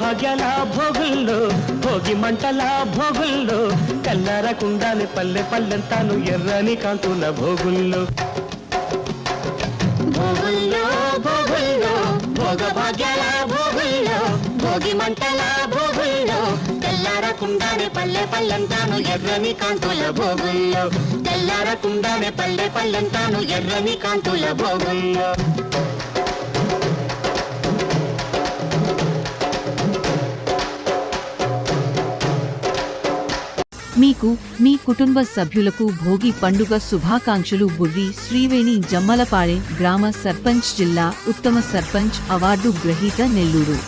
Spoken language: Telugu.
భోగభాగ్యాల భోగుల్లో భోగి మంటల భోగుల్లో కల్లారకుండానే పల్లె పల్లెంతాను ఎర్రని కాంతుల భోగుల్లో భోగుల్లో భోగుల్లో భోగభాగ్యాల భోగుల్లో భోగి మంటల భోగుల్లో తెల్లారకుండానే పల్లె పల్లెంతాను ఎర్రని కాంతుల భోగుల్లో తెల్లారకుండానే పల్లె పల్లెంతాను ఎర్రని కాంతుల భోగుల్లో మీకు మీ కుటుంబ సభ్యులకు భోగి పండుగ శుభాకాంక్షలు. బుర్రి శ్రీవేణి జమ్మలపాడెం గ్రామ సర్పంచ్, జిల్లా ఉత్తమ సర్పంచ్ అవార్డు గ్రహీత, నెల్లూరు.